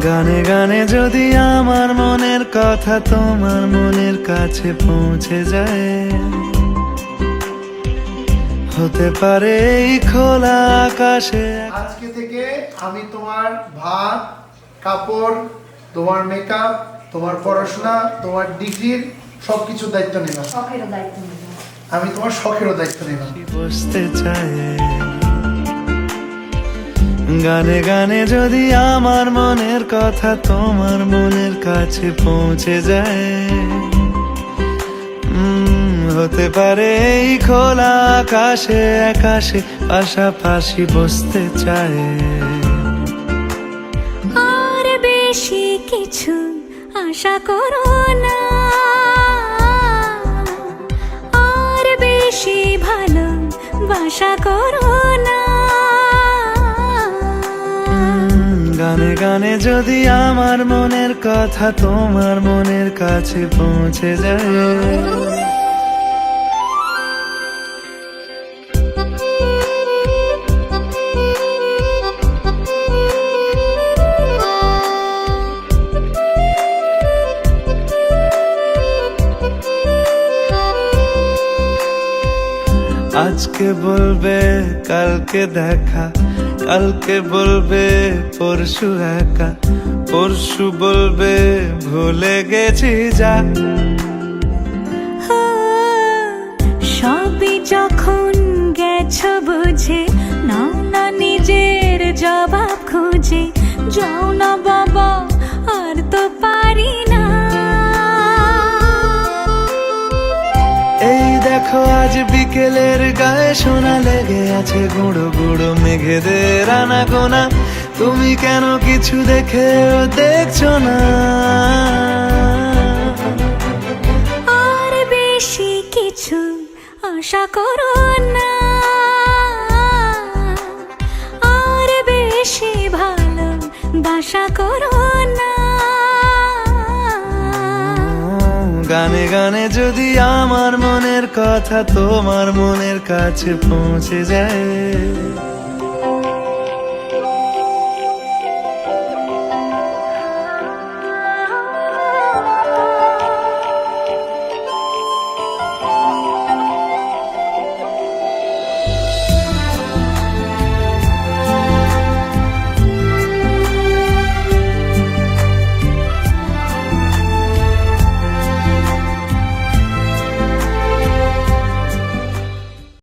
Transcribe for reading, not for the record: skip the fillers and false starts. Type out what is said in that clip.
গানে গানে যদি আমার মনের কথা তোমার মনের কাছে পৌঁছে যায়, হতে পারে এই খোলা আকাশে। আজকে থেকে আমি তোমার ভাত, কাপড়, তোমার মেকআপ, তোমার পড়াশোনা, তোমার ডিগ্রির সবকিছুর দায়িত্ব নিলাম। আমি তোমার শখেরও দায়িত্ব নিলাম। বসতে চাই গানে গানে যদি আমার মনের কথা তোমার মনের কাছে পৌঁছে যায়, হতে পারে এই খোলা আকাশে আকাশে পাশাপাশি বসতে চায়। আর বেশি কিছু আশা করো না, আর বেশি ভালোবাসা করো না। গানে গানে যদি আমার মনের কথা তোমার মনের কাছে পৌঁছে যায়, আজকে বলবে কালকে দেখা, কালকে বলবে পরশু একা, পরশু বলবে ভুলে গেছি যা। সবই যখন গেছো বুঝে, নাও না নিজের জবাব খুঁজে। যাও না বাবা, আর তো পারি না। এই দেখো আজ বিকেলের গায়ে সোনা লেগে আছে গুঁড়ো গুঁড়ো মেঘেদের আনাগোনা। তুমি কেন কিছু দেখেও দেখছো না? আর বেশি কিছু আশা করো না, আর বেশি ভালোবাসা করো না। গানে গানে যদি আমার মনের কথা তোমার মনের কাছে পৌঁছে যায়,